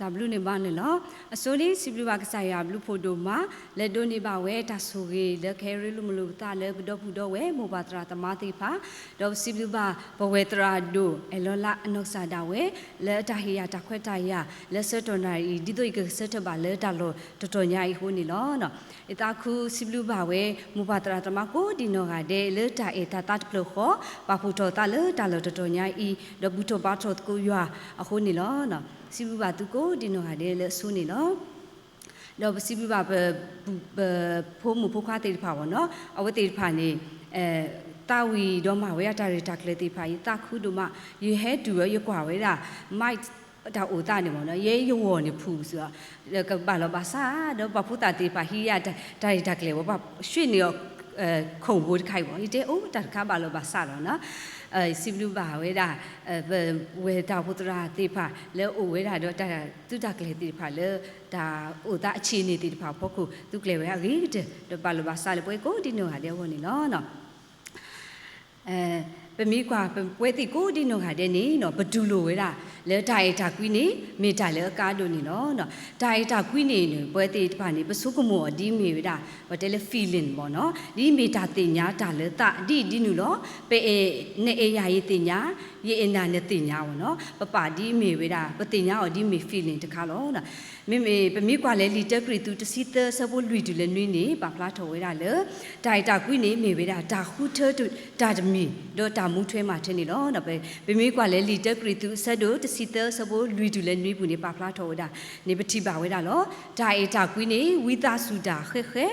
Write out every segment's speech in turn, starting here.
W နေပါနဲ့နော်အစိုးလေးစီဘလူပါကစားရဘလူဖိုတိုမှာလက်ဒိုနေပါဝဲတာဆိုကြီးလက်ခဲရီလူမလူတာလဲဘဒဖူတော့ဝဲမိုဘာတရာတမတိဖာတော့စီဘလူပါဘဝဲတရာဒိုအလောလာအနုဆာဒါဝဲလက်တာဟီယာတခွဲတာရလက်စတော်နာရီဒီတို့ကစက်တပါလက်တာလို့တော်တော်ညာဟိုနေလောနော်အတာခုစီဘလူပါဝဲမိုဘာတရာတမကိုဒီနော်ကတဲ့လက်တာအတာတတ်ဖလို့ခေါ်ပါဖူတော်တာလက်တာလို့တော်တော်ညာဤတော့ဘူးတော်ပါတော်ကိုရွာအခုနေလောနော်စီဘပါသူကိုဒီနော်ဟာလေဆူနေနော်တော့စီဘပါဖိုးမှုဖိုးခွားတေးဖာပေါ့နော်အဝတေးဖာနေတာဝီတော့မှဝဲရတာရတာကလေးတေးဖာကြီးတာခုတို့မှ you had to ရကွာဝဲတာ might တာအိုတာနေပေါ့နော်ရဲရောနေဖူဆိုတော့ကဘာလို့ပါစားတော့ပဖူတာတေးဖာဟီရတာရတာကလေးဘာရွှေ့နေရောခုံဖို့ခိုက်ပေါ့ဒီတဲအိုးတာခါဘာလို့ပါစားတော့နော်စီဘလူပါဝဲတာဝဲတာဘုဒ္ဓရာတေဖာလဲအိုဝဲတာတော့တာသူတာကလေးတေဖာလဲဒါအိုတာအခြေအနေတေဖာဖို့ကိုသူကလေးဝဲရီတဲ့ဘာလို့ပါစားလဲပွဲကိုဒီနော်ဟာတဲ့ဝင်နေနော်ပမီကွာပွဲတိကိုဒီနော်ဟာတဲ့နေနော်ဘဒူလိုဝဲတာလဲဒါရတာကွီနေမေတာလဲကားလို့နေနော်ဒါရတာကွီနေပွဲတိတပါနေပစုကမောဒီမေဝဲတာဘာတဲလဲ feeling ပေါ့နော်ဒီမေတာတင်ညာတာလဲတာဒီနူလောပေနေအေယာရေးတင်ညာရေအနာနဲ့တင်ညာပေါ့နော်ပပဒီမေဝဲတာပတင်ညာော်ဒီမေ feeling တခါလောနော်မေပမီကွာလဲလီတက်ဂရီတူတစီတဆဘလူတူလဲနွေးနေပါဖလားထော်ဝဲတာလဲဒါရတာကွီနေမေဝဲတာဒါခုထတူဒါတမီတော့တာမူထွဲမှာထင်းနေလောနော်ပမီကွာလဲလီတက်ဂရီတူဆက်တို့တစီတဆဘလူတူလဲနွေးဘူးနေပါဖလားထော်ဝဲတာနေပတိပါဝဲတာလောဒါရတာကွီနေဝီတာဆူတာခဲ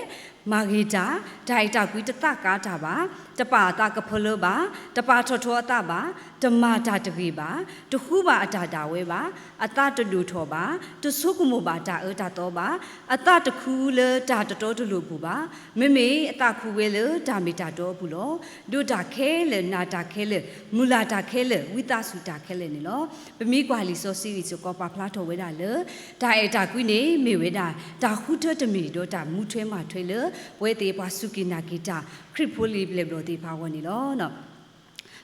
မာဂီတာဒါရတာကွီတတကားတာပါတပါတာကဖလောပါတပါထော်ထောအတာပါဓမ္မတာတပြီပါတခုပါအတာတာဝဲပါအတာတလူထောပါတဆုကမောပါတာတာတော့ပါအတာတခုလေတာတတော်တလူပူပါမေအတာခုဝဲလေဒါမီတာတော့ဘူးလောဒုတာခဲလေနာတာခဲလေမူလာတာခဲလေဝိတာစုတာခဲလေနေလောပမီကွာလီဆိုစီရီဆိုကောပါဖလားထော်ဝဲတာလေဒါအတာကွီနေမေဝဲတာဒါခုထတမီတော့ဒါမူထွဲမှာထွဲလေဝဲသေးပါစုကိနာဂီတာခရစ်ဖိုလီဘလေဘလို့ဒီပါဝင်နေလောနော်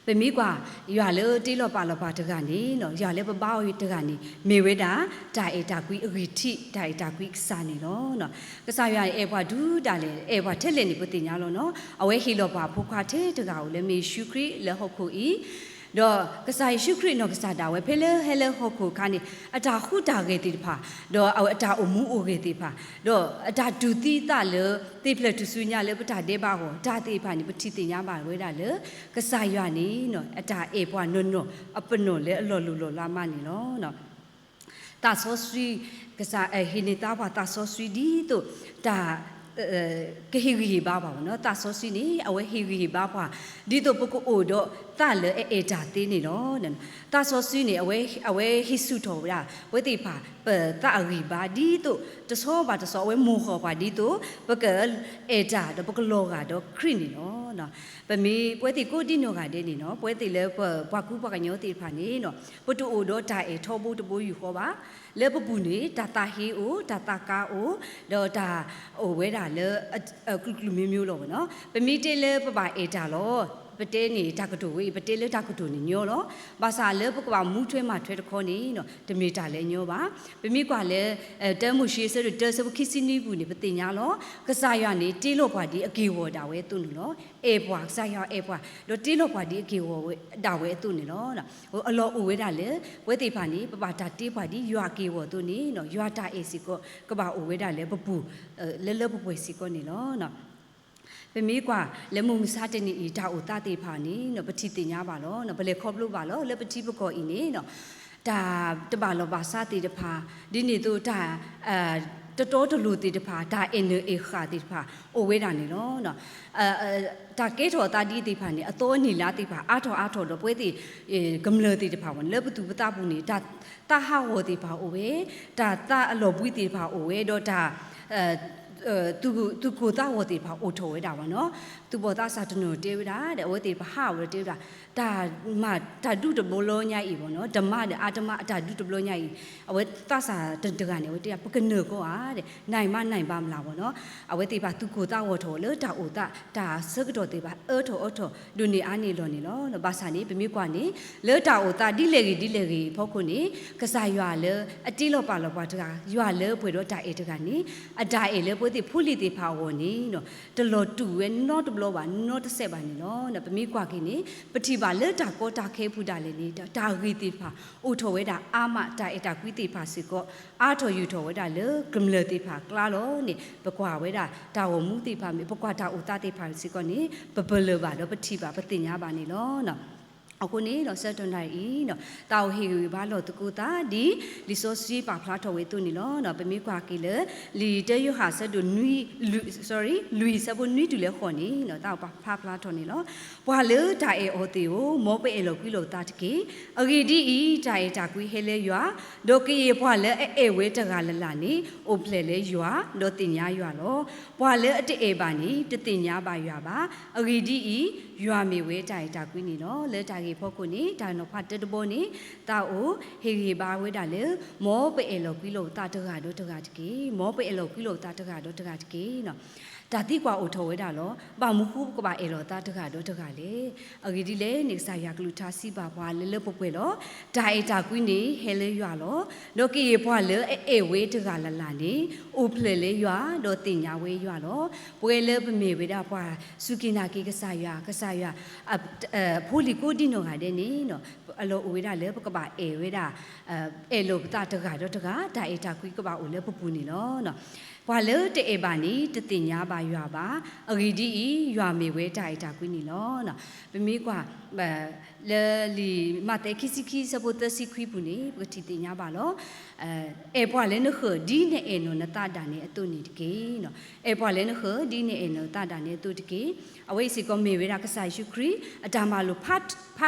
ပမီကွာရွာလေတီလောပါလောပါတကနေနော်ရွာလေပပောက်တကနေမေဝဲတာဒါအတာကွီအဂီတိဒါအတာကွီစာနေလောနော်ကစားရွာအေဘွားဒူးဒါလေအေဘွားထက်လက်နေပတင်ညာလောနော်အဝဲဟီလောပါဖိုခွာထဲတကကိုလေမေရှုခရီလေဟုတ်ခုဤတော့ကစားရှုခရနော်ကစားတာဝဲဖဲလေဟဲလေဟုတ်ခုခါနေအတာခုတာခဲ့တိတဖာတော့အတာအမှုအိုခဲ့တိဖာတော့အတာဒူတိတလေတိဖလက်တူစုညာလေပတာတေပါဟောဒါတိဖာနေပတိတင်ညာပါဝဲတာလေကစားရွာနေနော်အတာအေပွားနွန်းအပနွန်လေအလော်လူလော်လာမနေနော်တာဆောဆွီကစားဟိနေတာပါတာဆောဆွီဒီတော့တာကဟီဟီဘာပါနော်တာဆောစီနေအဝဲဟီဟီဘာပါဒီတော့ပကိုအိုတော့တာလေအေတာတင်းနေတော့တာဆောစီနေအဝဲဟီစုတော်ဗျာဝဲတိပါပတာအဂီဘာဒီတော့တဆောပါတဆောဝဲမိုးခေါ်ပါဒီတော့ပကအေတာတော့ပကလောကတော့ခရစ်နေနော်ပမီပွဲတိကိုတိနောကတဲ့နေနော်ပွဲတိလဲပွားကူးပွားကညောတိဖာနေနော်ပတူအိုတော့ဒါအေထောဖို့တပိုးယူခေါ်ပါလဲပပူနေတာတာဟီအိုတာတာကာအိုတော့ဒါအိုဝဲတာလဲကလူမျိုးလောပေါ့နော်ပမီတေလဲပပအေတာလောပတဲနေတာကတူဝေးပတဲလဲတာကတူနေညောလောဘာသာလဲပကပါမူထွဲမှာထွဲတခေါနေနော်တမီတာလဲညောပါပမီကွာလဲတဲမှုရှိစရတဲစဘခိစီနီဘူးနေပတင်ညာလောကစားရနေတေးလို့ပွားဒီအကေဝေါ်တာဝဲသူ့နော်အေပွားစားရအေပွားတော့တေးလို့ပွားဒီအကေဝေါ်ဝဲတာဝဲသူ့နေနော်ဟိုအလောအိုဝဲတာလဲဝဲတိဖာနေပပတာတေးပွားဒီရွာကေဝေါ်သူ့နေနော်ရွာတာအေစီကိုကဘာအိုဝဲတာလဲပပူလဲပပွေစီကိုနေနော်ပမီကွာလေမုံစားတဲ့နေဒါအိုတာတေဖာနေနော်ပတိတင်ညာပါလောနော်ဘလေခေါပလို့ပါလောလေပတိပကောဤနေနော်ဒါတပါလောပါစားတေတဖာဒီနေတို့ဒါတတော်တလူတေတဖာဒါအင်းအေခါတေတဖာအိုဝဲတာနေနော်ဒါကေထောတာဒီတေဖာနေအတော်နီလာတေဖာအာထောတော့ပွဲတေကမ္လတေတဖာဝန်လေပတူပတာပူနေတာတာဟာဝတေဖာအိုဝဲဒါတာအလောပွီတေဖာအိုဝဲတော့ဒါ tu ko ta wo ti pha o tho we da ba no tu bo ta sa tno te we da de wo ti pha ha wo te da da ma da du de bo lo nya yi bo no dhamma de atama da du de bo lo nya yi awe ta sa de ga ne we ti pa ka ne ko a de nai ma ba ma la bo no awe ti pa tu ko ta wo tho le da o ta da sa ka do ti pa o tho du ni a ni lo ni lo ba sa ni pe mi kwa ni le da o ta di le gi pho ko ni ka sa ywa le a ti lo pa lo pa da ywa le pwe do da e de ga ni a da e le pwe ti phu li ti pha wo ni no de lo tu we no de lo ba no de se ba ni no na pe mi kwa ki ni pati ba le da ko ta khe phu da le ni da ri ti pha o tho we da a ma da e da kwi ti pha si ko a tho yu tho we da le gam le ti pha kla lo ni pa kwa we da wo mu ti pha mi pa kwa da o ta ti pha si ko ni pa pa le ba do pati ba pa ti nya ba ni lo no ako ni no sa ton dai i no tao hi ba lo tu ku ta di li so si pa phla tho we tu ni lo no pe mi kwa ki le li te yu ha sa do nui lui sa bo nui tu le kho ni no tao pa phla tho ni lo bwa le da e o ti o mo pe e lo kwi lo ta ti ki a gi di i da e da kwi he le ywa do ki ye bwa le e we ta ga la la ni o ple le ywa do ti nya ywa lo bwa le a ti e ba ni ti ti nya ba ywa ba a gi di i ywa mi we da e da kwi ni no le daพวกคนนี้ตาหนอพัดเตบนี้ตาโอเฮรีบาเวดาเลหมอไปเอโลกิโลตาตกาโดตกาตกีหมอไปเอโลกิโลตาตกาโดตกาตกีเนาะตาตีกว่าโอโทเวดาลอบามุคูกบาเอโลตาตกาโดตกาเลอกิดิเลนิสายากลุทาสีบาบวาเลเลปปเวลอตาเอตากุนีเฮเลยัวลอโดกีบวาเลเอเวตกาลลานีอุเพลเลยัวโดติญาเวยัวลอปเวเลปเมเวดาบวาสุกินากิกษายาพูลิโกดิโนกาเดนีเนาะอโลเวดาเลปกบาเอเวดาเอโลตาตกาโดตกาตาเอตากุกบาโอเลปปูนีลอเนาะบวาเลเตเอบานีตติญาบายัวบาอกิดียัวเมเวตาเอตากุนีลอเนาะเปมีกว่าเลลีมาเตคิซิคิสะโบตสิควิปุนีปกติติญาบาลอเอบวาเลนขดีเนเอโนนตาดานีอตุนีตเกเนาะเอบวาเลนขดีเนเอโนตาดานีอตุตเกอเวสิกอเมเวดากษายุครีอดามาโลพั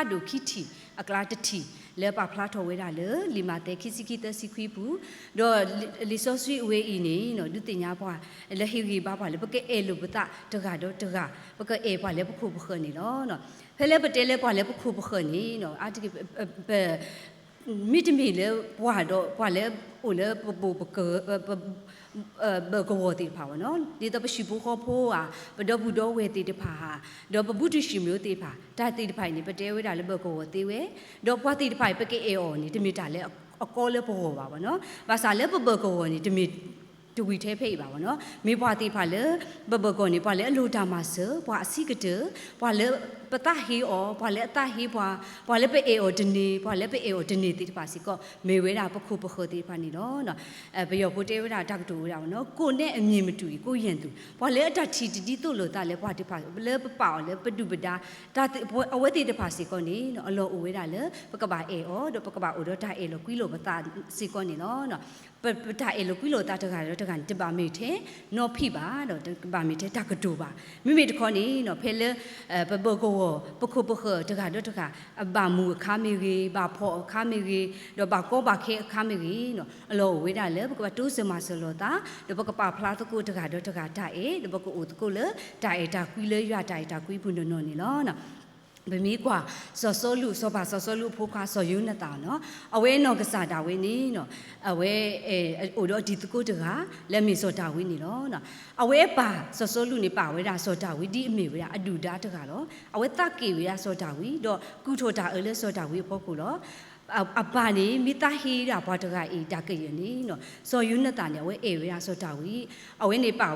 ดดูคิทีอกลาตทีเลปาพลาโทเวดาเลลิมาเตคิซิคิตสิควิปุดอลิโซซุเวอีนีเนาะดุติญาบวาเลฮิรีบาบาเลปกเอโลบตาตกาโดตกาปกเอบวาเลปคุบขนีเนาะเพเลปเตเลบวาเลปคุบขนีเนาะอาติมิตมีเลบวาเลโอเลปปกเบกวติภาวเนาะดิตปชิบุขอโพอ่ะปดบุดเวติตภาดบุตุชิมิโยติภาตาติตภานี่ปเตเวดาเลเบกวติเวดปวติตภาปเกเออนี่ตมิตาเลอโกเลปโหบาเนาะภาษาเลเบกวนี่ตมิတူဝီထဲဖိတ်ပါဗောနော်မေဘွားတိဖာလေဘဘကောနေဘွားလေအလူတာမဆဘွားအစီကတဘွားလေပတဟီအောဘွားလေအတဟီဘွားလေပေအောဒနီဘွားလေပေအောဒနီတိတပါစီကောမေဝဲတာပခုပခုတိဖာနေနော်ဘယောပိုတေဝဲတာတက္ကတူဝဲတာဗောနော်ကိုနဲ့အမြင်မတူကိုရင်သူဘွားလေအတထီတီတို့လို့တာလေဘွားတိဖာလေပပောလေပတုပဒါတာအဝဲတိတပါစီကောနေနော်အလောအဝဲတာလေပကပါအောဒပကပါအိုဒတာအေလောကွီလိုပတာစီကောနေနော်ပတာအေလောကွီလိုတာတကတကန်တပါမေထဲနော်ဖိပါတော့တပါမေထဲတကတူပါမိမိတခေါနေနော်ဖဲလေပပကောပခုပခတကတော့တကဘာမူခါမေကြီးဘာဖောခါမေကြီးတော့ဘာကောဘာခဲခါမေကြီးနော်အလောဝေးတာလေပကတူးစမဆလောတာတော့ပကပါဖလားတကူတကတော့တကတာအေတော့ပကအိုတကူလေတာအေတာကွီလေရွာတာအေတာကွီဘူးနော်နေလောနော်ဘမီကွာစောစောလူစောပါစောစောလူဖိုးခါစောယုံနေတာနော်အဝဲနော်ကစားတာဝင်းနေနော်အဝဲအိုတော့ဒီတကုတကလက်မီစောတာဝင်းနေနော်အဝဲပါစောစောလူနေပါဝဲတာစောတာဝီဒီအမေဝဲတာအဒူတာတကတော့အဝဲတကေဝဲတာစောတာဝီတော့ကုထိုတာအဲလဲစောတာဝီဖို့ကိုတော့အပါနေမိသားဟီတာဘွားတကအေးတာကရနေနော်စောယုံနေတာနေဝဲအေဝဲတာစောတာဝီအဝဲနေပါ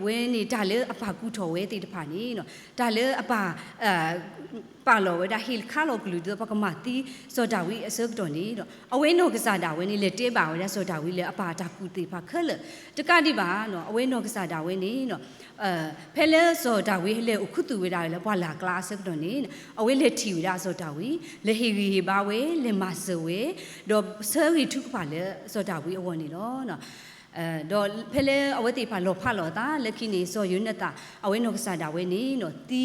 ဝဲနေတာလေအပါကုထော်ဝဲတိတဖာနေနော်ဒါလေအပါပါလောဝဲဒါဟီခါလောကလူတော့ပကမတီစောတာဝီအစကတော့နေတော့အဝဲနောကစားတာဝဲနေလေတေးပါဝဲဒါစောတာဝီလေအပါတာကုတိဖာခက်လေတကတိပါနော်အဝဲနောကစားတာဝဲနေနော်ဖဲလဲစောတာဝီလေအခုတူဝဲတာလေဘွာလာကလာစကတော့နေအဝဲလေထီဝဲဒါစောတာဝီလေဟီဟီဘာဝဲလေမဆဝဲတော့ဆာရီထုကပါလေစောတာဝီအဝနေနော် ดอเพลเอาไว้ตีผ่าหลบผ่าหลอตาเล็กขี้นี่โซยุนตาเอาไว้นกษาดาเวนี่เนาะตี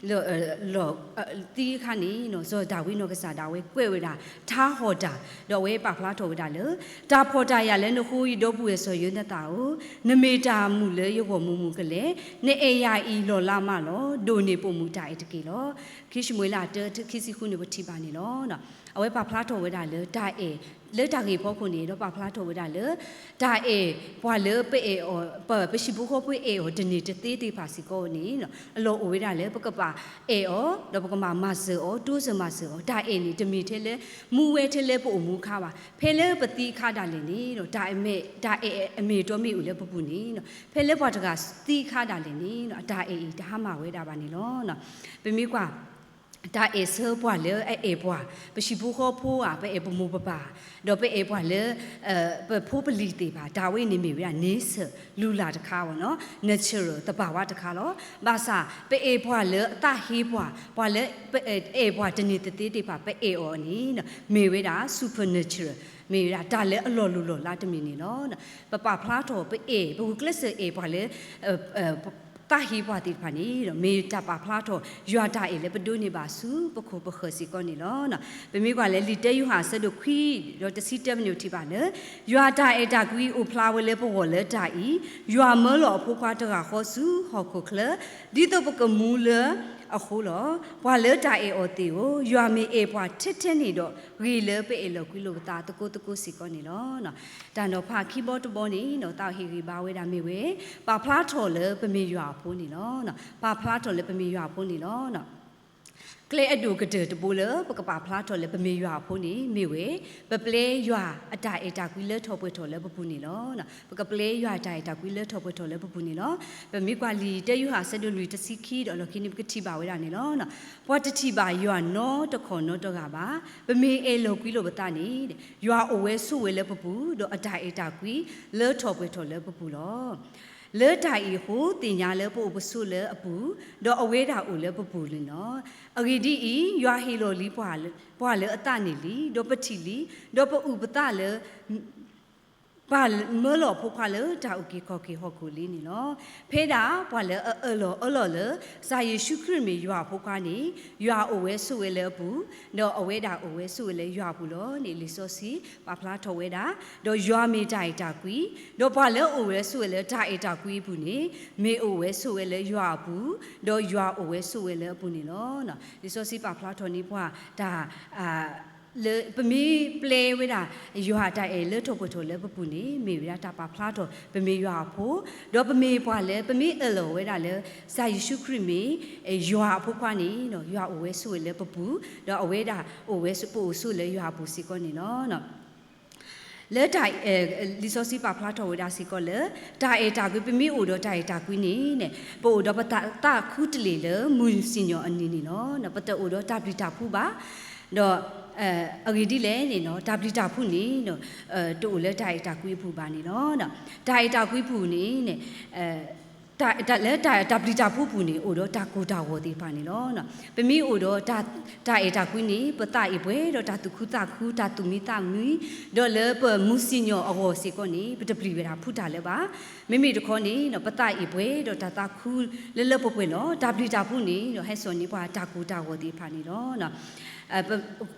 หลอตีข้านี่เนาะโซดาวินกษาดาเวกวยเวดาท้าหอดาดอเวปากพลาโถเวดาเลยตาพอดายาเลนคูยดอบุเอโซยุนตาโอนเมตามูเลยยกหัวมูกันเลยเนเอยาอีหลอลามาโลโดเนปมูตาอิตกิโลคิชมวยลาเตคิสิคุนิวทิบานี่โลเนาะเอาไว้ปากพลาโถเวดาเลยตาเอเลือดจากอีพวกคนนี้เราปากพลาโถเวดาเลยตาเอพอเลือไปเออเปิดไปชิบุโคไปเออเดนิตตีตีภาษิโกนี้เนาะโลโอเวดาเลยปกปาเออเราปกมามาเสือดูเสือมาเสือตาเอนี่จะมีเทเลมูเวเทเลปูมูข้าวเพลเลปฏิข้าดาเลนี่เนาะตาเอเมตัวมีอุเลปปุนี่เนาะเพลเลปอดกาตีข้าดาเลนี่เนาะตาเอตามาเวดาบานี่เนาะเป็นมีกว่าตาเอเซอร์ปัวเลเอปัวไปชิบุโคพูไปเอปมูปปาดอไปเอปัวเลไปผู้ผลิตปาดาวินิมีเวลาเนสลูลาตะคาวเนาะ natural ตะปาวะตะคาโลบาซาไปเอปัวเลตาเฮปัวเลไปเอปัวตนิตติปาไปเอออนี่เนาะมีเวลา supernatural มีเวลาตาเลอโลลูโลลาตมินี่เนาะปะปาพลาโถไปเอไปกลสเอปัวเลตาฮีปาติพานี่เนาะมีจับปาพลาโถยัวตาเอเลปดูนี่บาสูปะโคปะเขสิกอนี่เนาะเป็นมีกว่าเลลิเตยูหาสะดุคีดอตซิเตมนิวที่บาเนยัวตาเอตากุยอุพลาวเลปะวเลตาอียัวมะลอพวกควาตะกะขอสูฮอโคเคลดิโตปะกะมูเลအခုလောဘွာလဲတာအေအော်တီကိုရွာမီအေဘွာထစ်ထစ်နေတော့ရီလဲပေအေလောကွီလိုတာတကုစီကောနေလောနော်တန်တော့ဖာခီဘောတဘောနေနော်တောက်ဟီရီဘာဝဲတာမေဝဲပါဖလားထော်လဲပမေရွာဖိုးနေလောနော်ပါဖလားထော်လဲပမေရွာဖိုးနေလောနော်ကလေအဒူကတဲ့တပူလပကပါဖလားထော်လဲပမေရွာဖိုးနေမေဝဲပပလေရွာအတာအေတာကွီလဲထော်ပွဲထော်လဲပပူနေလောနော်ပကပလေရွာတာအေတာကွီလဲထော်ပွဲထော်လဲပပူနေလောပမေကွာလီတဲယူဟာစဒူလူတစီခီတော့လခိနိကတိပါဝဲတာနေလောနော်ဘွာတတိပါရွာနော်တခေါ်နော်တော့ကပါပမေအေလောကွီလိုပတာနေရွာအိုဝဲဆုဝဲလဲပပူတော့အတာအေတာကွီလဲထော်ပွဲထော်လဲပပူလောเลอไดอีโหติญาเลปูปสุเลอปูดออเวดาอูเลปปูลิเนาะอกีดีอียัวฮีโลลีปวาเลอตานีลีดอปติลีดอปอุปตาเลปาเมื่อหล่อพวกเขาเลยจะอุกิขอกิฮอกุลีนี่เนาะเพดาปาเลยหล่อเลยสายชุกรีมียัวพวกเขานี่ยัวโอเวสุเวเลปูดออเวดาโอเวสุเวเลยัวปูโลนี่ลิโซซีปาพลาทเวดาดอยัวมีใจตากุยดอปาเลยโอเวสุเวเลใจตากุยปูนี่มีโอเวสุเวเลยัวปูดอยัวโอเวสุเวเลปูนี่เนาะลิโซซีปาพลาทนี่ว่าดาเลปมีเปลเวดายัวตาเอเลทบทเลปปุนี่มีเวดาตาปาพลาโตปมียัวโพดอปมีปวาเลปมีเอโลเวดาเลซายิชุคริมียัวพวกควานี่เนาะยัวโอเวสุเลปปุดออเวดาโอเวสุปุสุเลยัวปุสิกอนี่เนาะเลตาลิโซซีปาพลาโตเวดาสิกอเลตาเอตากุปมีโอดอตาเอตากุนี่เนปูดอปตาคุตเลเลมุนซิญออันนี้นี่เนาะปตโอดอตาปลิตาผู้บาดออกีดีเลยนี่เนาะตาปลิตาผู้นี่เนาะตูเลตาเอตากุยผู้บานี่เนาะตาเอตากุยผู้นี่เนตาเลตาปลิตาผู้ผู้นี่โอดอตาโกตาวอติปานี่เนาะปมีโอดอตาเอตากุยนี่ปตาอีเบดอตาตุคุตาคูตาตุมิตามีดอเลปมุสิญออโวสิกอนี่ปตปลิเวดาผู้ตาเลบามิตะคอนี่เนาะปตาอีเบดอตาคูเลปปเนาะตาปลิตาผู้นี่เนาะให้สอนนี่ว่าตาโกตาวอติปานี่เนาะ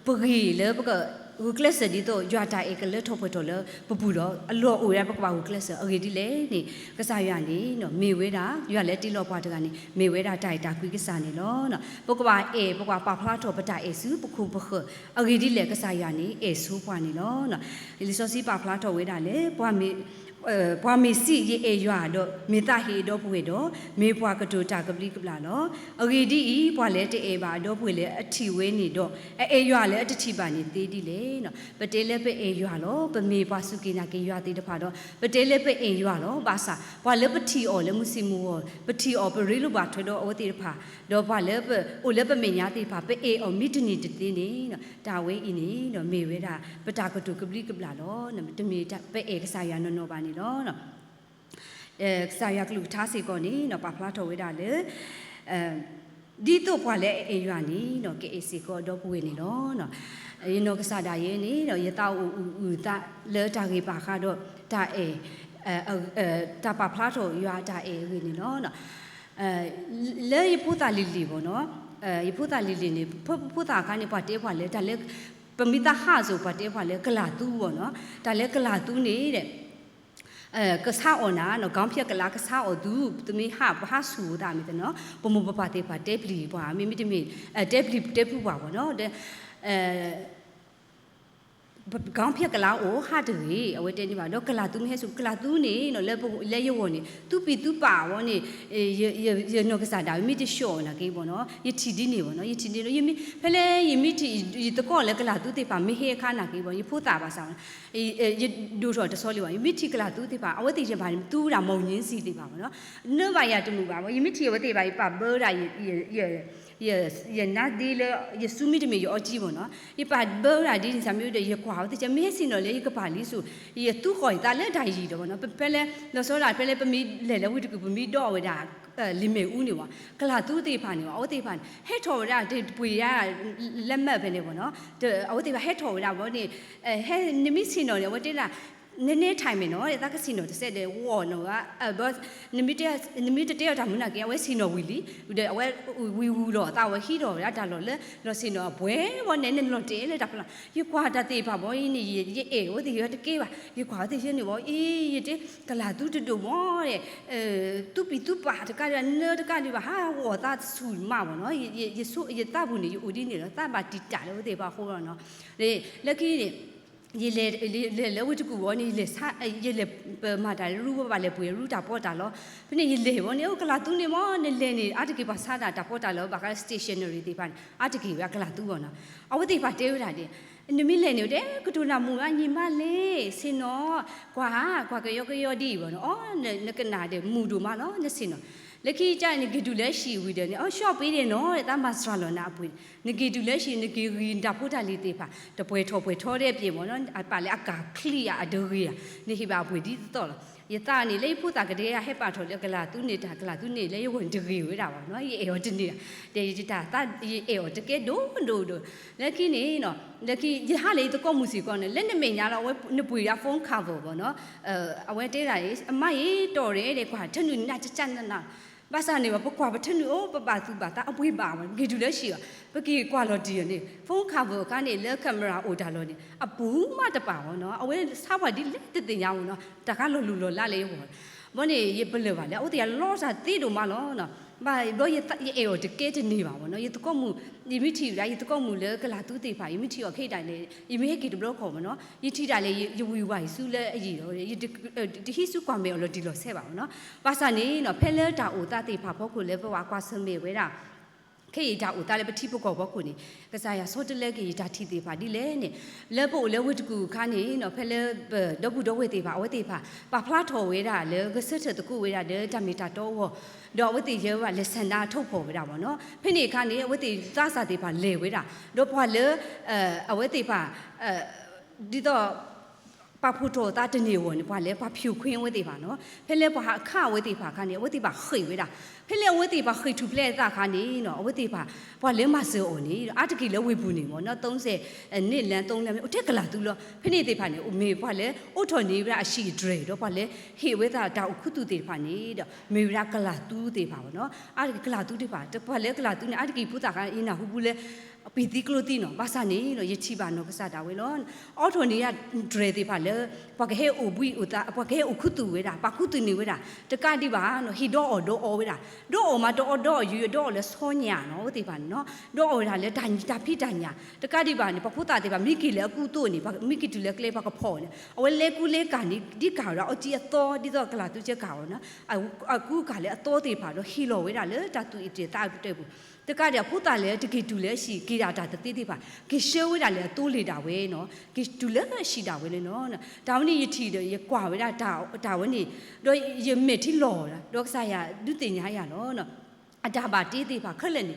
ปกีเลยปกอุกเลสดีโตยัวตาเอกเลทบทเลปปูดอลัวโอยปกว่าอุกเลสอกีดีเลยนี่กษายานี่เนาะมีเวดายัวเลติลอปาตกานี่มีเวดาไตตาคุยกษานี่เนาะปกว่าปกว่าปาพลาโตปตาเอซูปคูปขอกีดีเลยกษายานี่เอซูปวานี่เนาะลิโซซีปาพลาโตเวดาเลยปวามีพอมีสิเอยัวดอมีตาฮีดอป่วยดอมีพวากระโดตากบลีกบลาเนาะอกีดีอีพวาเลเตเอบาดอป่วยเลอธิเวนี่ดอเอยัวเลอติบานี่ตีดีเลยเนาะปเตเลเปเอยัวโลปมีพวาสุกินาเกยัวติตพาดอปเตเลเปเอยัวโลบาซาพวาเลปทีออเลมุสิมูปทีออปริลุบาทดออวติพาดอพวาเลเปโอเลเปเมญาติพาเปเออมิตนีตตินี่เนาะตาเวอีนี่เนาะเมเวดาปตากระโดกบลีกบลาเนาะนะตมีเปเอกษายานนบานี่เนาะสายกลูท้าสิก่อนนี่เนาะปาพลาโตเวดาเลยดีตัวพอเลยเอยัวนี่เนาะเกเอสิก็ดอกวยนี่เนาะยนกษาดาเยนี่เนาะยตาอูตาเลตากีปาคาดอตาเอ ta pa phla tho ywa da e we ni no no le yi phu ta li li bo no yi phu ta li li ni phu ta ka ni pa te phwa le da le pa mi ta ha so pa te phwa le kla tu bo no da le kla tu ni deကစားအော်နာနော်ခေါင်းဖြက်ကလာကစားအော်သူတမီဟာဆူတာမိတယ်နော်ပမပပတေပါတက်ပလီပွားမိမိတမီတက်ပလီတက်ပူပါဘောနော်ခေါင်းဖြက်ကလာအိုဟာတူအဝဲတဲနေပါတော့ကလာသူမဲဆိုကလာသူနေနော်လက်ရဝနေသူပီသူပါဝနေရနော်ကစားတာမိတရှော့နာကေပေါ့နော်ယတီဒီနေပေါ့နော်ယတီဒီယမိဖလဲယမိတီတကောလက်ကလာသူတေပါမေဟေခါနာကေပေါ့ယဖိုးတာပါဆောင်ယဒူတော့တဆောလီပါယမိတီကလာသူတေပါအဝဲတေချင်ပါတူတာမုံညင်းစီတေပါပေါ့နော်နော်ပါရတမှုပါပေါ့ယမိတီဝဲတေပါပါဘောရာရနာဒီလေရဆူမီတမီရောကြည့်ပေါ့နော်ယပါဘောရာဒီစမျိုးတရကွာတချင်မဲစင်တော့လေကပါလီဆိုရသူခေါ်တာလက်တိုင်းကြီးတော့ပေါ့နော်ဖဲလဲလောစောတာဖဲလဲပမီလဲဝိတကူပမီတော့ဝဒါလီမေဦးနေပါကလာသူတေဖာနေပါအောတေဖာဟဲ့ထော်ရတဲ့ပွေရလက်မှတ်ပဲနေပေါ့နော်အောတေဖာဟဲ့ထော်ရပေါ့နေဟဲ့နမီစင်တော့လေဝတေလာနည်းနည်းထိုင်မယ်နော်တဲ့ကစီနိုတစ်ဆက်တဲ့ဝေါ်နော်ဘောနမီတဲ့တာမနာကေအဝဲစီနိုဝီလီတဲ့အဝဲဝီဝူတော့တာဝဲဟီတော့ရတာလို့လေလောစီနိုဘွဲဘောနည်းနည်းလောတဲလေတာဖလားယကွာတတေပါဘောင်းနေရေအေဟိုဒီရတကေပါယကွာတေရှင်နေဘောအေးရတဲ့ကလာတူတူဘောတဲ့တူပီတူပါတကရနော်တကဒီပါဟာဝေါ်တာဆူမဘောနော်ရဆုရတာဘူးနေဦးဒီနေတော့တာပါတီတာလို့တေပါဟိုတော့နော်လေလက်ကြီးနေရေလေဝိတကူဘောနေလေစာရေလေမာတာရူပါလေပွေရူတာပေါ်တာလောဖနေရေလေဘောနေကလာတူနေမောနေလေနေအတကေပါစားတာပေါ်တာလောဘာက stationery တေပါအတကေကလာတူဘောနော်အဝတိပါတေးရတာတဲ့နမီလေနေတဲ့ကတူနာမူအညီမလေးစင်နော်ကွာကရောဒီဘောနော်အော်နကနာတဲ့မူတို့မနော်နစင်နော်လက်ခီကြနေဂီတူလက်ရှိဝီတယ်နော်ရှော့ပေးတယ်နော်တဲ့တမစထရလောနာပွေနဂီတူလက်ရှိနဂီရီတာဖို့တာလေးတေးပါတပွဲထောတဲ့ပြေပေါ့နော်ပါလေအကာခလီယာအဒရီယာနေခိပါပွေဒီတော့ယတာနေလေဖို့တာကတဲ့ဟဲ့ပါထော်ကလာသူနေတာကလာသူနေလေဝင်ဒရီဝေးတာပါနော်အေရောတနေတာတေဒီတာအေရောတကဲဒိုလက်ခီနေနော်လက်ခီရဟာလေတကောမှုစီကောနဲ့လက်နမိန်ညာတော့ဝဲနပွေရဖုန်းခါဘောပေါ့နော်အဝဲတဲတာရေအမရေတော်တယ်တဲ့ကွာထနူနာချနာဘာသာနေပကွာပထနူပပသူပါတာအပွေးပါမဂီတူလက်ရှိပကီကွာလော်ဒီနေဖုန်းခါဘောကနေလက်ကင်မရာအိုဒါလော်နေအပူးမတပါဘောနော်အဝဲစားပါဒီလက်တင်ရအောင်နော်တကားလော်လူလော်လာလေဘောဘောနေရပလေပါလေအိုတရားလောစာတီတို့မလောနော်ဘာဘောရအေရောတကဲတနေပါဘောနော်ရတကောမှုဒီမိထီရတကောမှုလေကလာတူတေပါယမိထီရခိတ်တိုင်လေယမိဟကေတဘလခေါ်မနော်ယထီတာလေယဝီဝိုင်ဆူလေအကြီးတော့ဒီဟိစုကွာမေလော်ဒီလော်ဆဲပါဘောနော်ပါစာနေနော်ဖဲလဲတာအိုတာတေပါဘောကိုလေဘဝကွာဆမေဝဲတာခေးတာဦးတာလည်းပတိပုကောဘောခုနေကစားရစောတလဲကေတာထီသေးပါဒီလဲနေလဲပို့လဲဝတ်တကူခါနေနော်ဖဲလဲတော့ဘူးတော့ဝဲသေးပါအဝဲသေးပါပါဖလားထော်ဝဲတာလဲကစက်တကူဝဲတာလဲတမီတာတော့တော့ဝတ်သေးရဲကလက်စန္ဒာထုတ်ဖို့ဝဲတာပေါ့နော်ဖိနေခါနေဝတ်သေးသားစားသေးပါလဲဝဲတာတော့ဘွာလဲအဝဲသေးပါဒီတော့ပါဖူတော်တာတနေဝင်ဘာလဲဘာဖြူခွင်းဝဲသေးပါနော်ဖဲလဲဘာအခဝဲသေးပါခါနေဝဲသေးပါခိဝဲတာဖဲလဲဝဲသေးပါခိထူပလက်တာခါနေနော်ဝဲသေးပါဘာလဲမဆောအော်နေအတကီလဲဝဲဘူးနေမောနော်30နှစ်လန်း3လန်းအထက်ကလာသူလောဖဲနေသေးပါနေအမေဘာလဲအိုထော်နေရအရှိဒရေတော့ဘာလဲဟေဝဲတာတာခုတူသေးပါနေတော့မေရကလာတူသေးပါဘောနော်အတကလာတူသေးပါဘာလဲကလာတူနေအတကီပူတာကအင်းနာဟူဘူးလဲပီတိကလိုတီနော်ဘာသာနေနော်ယချီပါနော်ကစားတာဝဲလောအော်ထိုနေရဒရေသေးပါလေပကဟဲအိုဘွီအိုတာပကဟဲအိုခုတူဝဲတာပခုတူနေဝဲတာတကတိပါနော်ဟီဒေါ်အော်ဒေါ်အော်ဝဲတာဒေါ်အော်မှာဒေါ်ယူဒေါ်လဲဆောညာနော်သေးပါနော်ဒေါ်အော်တာလဲတာဖိတညာတကတိပါနေပခုတာသေးပါမိကီလဲအကူတိုးနေမိကီတူလဲကလေးပကဖော်နေအဝဲလဲကူလဲကနေဒီကာရောအကြီးအတော်ဒီတော့ကလာသူချက်ကာရောနော်အခုကလည်းအတော်သေးပါတော့ဟီလော်ဝဲတာလဲတာတူအတေတာတဲ့ဘူးတကကြဖူတာလေတကီတူလဲရှိကေတာတာတေးသေးပါကေရှဲဝဲတာလေတိုးလေတာဝဲနော်ကေတူလဲရှိတာဝဲလေနော်ဒါဝနေရထီတယ်ရကွာဝဲတာဒါဝနေတော့ရမက်ထီလော်တာတော့ဆာရဒုတင်ညာရနော်အတာပါတေးသေးပါခက်လက်နေ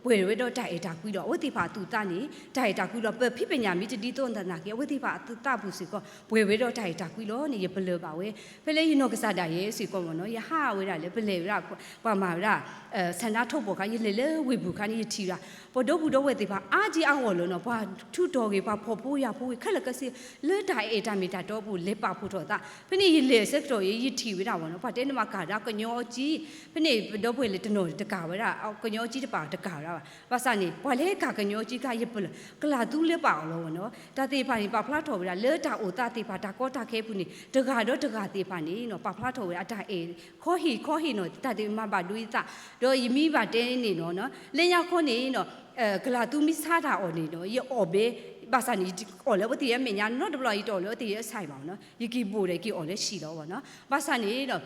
ပွေရတော့တိုင်တာကွီတော့ဝတိဖာသူတနေတိုင်တာကွီတော့ဖိပညာမိတတိတော့တနာကေဝတိဖာသူတဘူးစီကောပွေရတော့တိုင်တာကွီလို့နေရဘလပါဝဲဖလေရင်တော့ကစားတာရဲ့စီကောမနော်ရဟာဝဲတာလေဘလေရပါမာရဆန္ဒထုတ်ပေါ်ကရလေလေဝေဘူးခါနေထီတာပေါ်တော့ဘူးတော့ဝဲတိဖာအာကြီးအောင်လို့နော်ဘာထူတော်ကေဘာဖော်ဖို့ရဖို့ခက်လကစီလေတိုင်တာမီတာတော့ဘူးလေပါဖို့တော့တာဖနေရလေစက်တော်ရထီဝဲတာဘောနော်ဘာတဲနမကာတာကညောကြီးဖနေတော့ဖွေလေတနော်တကာဝဲတာကညောကြီးတပါတကာပါစနေဘာလဲကညောကြီးကရပလကလာတူးလက်ပါလို့နော်တတိဖာနေပါဖလားထော်ဝဲတာလေတာအိုတတိဖာတာကောတာခဲဘူးနေတကာတော့တကာတိဖာနေနော်ပါဖလားထော်ဝဲအတာအေခေါ်ဟီနော်တတိမပါဒူးတာတော့ယမိပါတဲနေနော်လင်းရောက်ခွနေနော်ကလာတူးမိစားတာအော်နေနော်ရအော်ဘေဘာသာနီအော်လေဝတိရမညာနော်ဒဘလာရီတော်လေတိရဆိုင်ပါနော်ယကီပိုလေကီအော်လေရှိတော့ဗောနော်ဘာသာနီတော့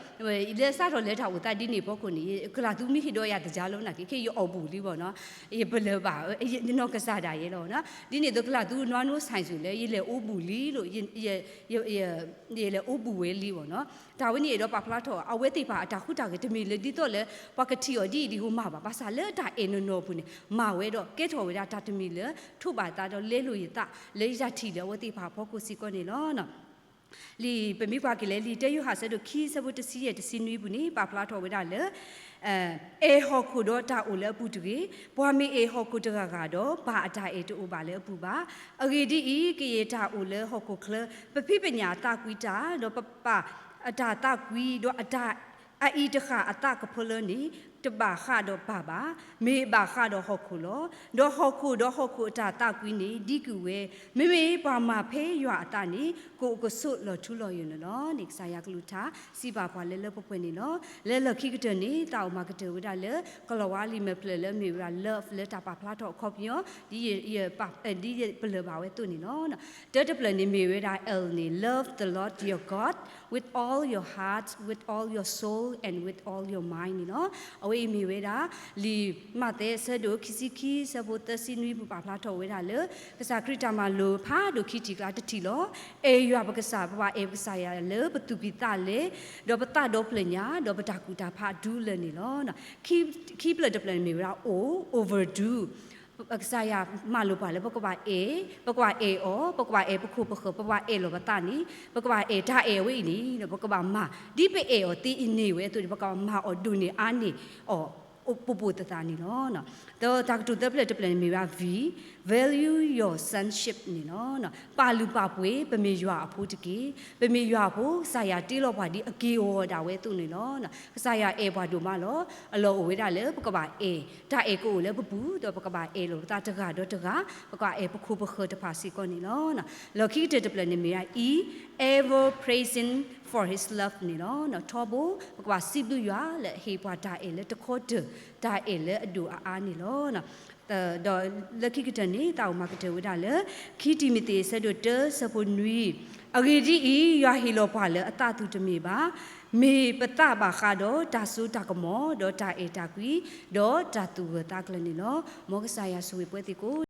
လေစားတော်လေထားဝတတိနေပေါ့ကိုနေကလာသူမိခိတော့ရတကြားလုံးနာကေရအော်ဘူးလီဗောနော်အေဘလပါအေနော်ကစားတာရေတော့နော်ဒီနေတော့ကလာသူနွားနိုးဆိုင်ဆိုလေရေလေအိုးဘူးလီလို့ရေလေအိုးဘူးဝဲလီဗောနော်ဒါဝိနေတော့ပါဖလားတော့အဝဲတိပါအတာခုတာကတမီလေဒီတော့လေပကတိော်ဒီဟိုမှာပါဘာသာလေတာအေနော်ဘူးနေမာဝဲတော့ကဲတော်ဝဲတာတမီလေထုပါတာတော့လဲလို့တာလေရထီလေဝတိဖာဖို့ကိုစီကောနေလောနော်လီပမိပါကလေလီတဲယဟာဆဒခီစဘတစီရတစီနွေးဘူးနေပါဖလားထော်ဝဲတာလေအေဟောခုတော့တာအိုလေပူတူကြီးဘွာမီအေဟောခုတကကတော့ဘာအတာအေတူပါလေအပူပါအဂေဒီဤကေယတာအိုလေဟောခုခလပပိပညာတာကွီတာတော့ပအတာတာကွီတော့အတာအီတခအတာကဖလနီတဘာခါတော့ဘာမေဘာခါတော့ဟောခုလောတော့ဟောခုအတာတာကွီနေဒီကူဝဲမေပါမဖေးရွာအတာနေကိုဆုလော်ထူလော်ယူနော်နိဆာယကလူတာစီပါပွားလဲလပပွနေနော်လဲခိကတနေတောက်မကတဝဒါလဲကလဝါလီမပလလဲမေရာ love လဲတာပါဖလာတော့ခေါပယောဒီပါဒီပလပါဝဲတုနေနော်တပလနေမေဝဲဒါ l နေ love the lord your god with all your heart with all your soul and with all your mind နော်အဝေးမေဝဲတာလီမတဲ့ဆဒိုခီစီခီစဘတစီနွီပပါဖလာတော့ဝဲတာလေကစားခရတာမလိုဖာဒိုခီတီကလာတတီလောအေရွာပကစားပအေပစာရလေပတူပီတာလေဒေါပတာဒေါပလညာဒေါပတာကူတာဖာဒူးလေနေလောနော်ခီပလဒပလမေဝဲတာ overdo ပကစားရမလိုပါလေပကပါအေအောပကပါအေပခုပခပပါအေလောပတာနီပကပါအေဒါအေဝေးနီပကပါမဒီပေအေအောတီအင်းနေဝဲသူပကပါမအောဒူနေအာနီအောပပတတာနီနော်တော့တာတူတက်ပလက်တပလက်မေရာ V value your sonship နီနော်ပါလူပါပွေပမေရွာအဖိုးတကေပမေရွာဖို့ဆာယာတီလောပါဒီအကေဝဒါဝဲသူနီနော်ဆာယာအေဘွားတို့မလောအလောဝဲတာလေပကပါအေဒါအေကိုလေပပူတော့ပကပါအေလို့တာတကတော့တကပကအေပခုပခတဖာစီကောနီနော်လော်ခိတပလက်မေရာ E ever praising for his love နီနော်ထောဘပကပါစီဘလူရွာလေဟေပွားဒါအေလေတခေါ်ဒါအေလေအဒူအာနီလောတော့လခိကတနေတောက်မကတဝဒါလေခီတီမီတေဆဒတ်စပွန်နွီအဂေဒီဤရွာဟီလောပါလေအတတူတမေပါမေပတပါခါတော့ဒါဆူတကမောတော့ဒါအေတာကွီတော့ဒါတူတာကလနေလောမောကဆာယာဆွေပွဲတီကို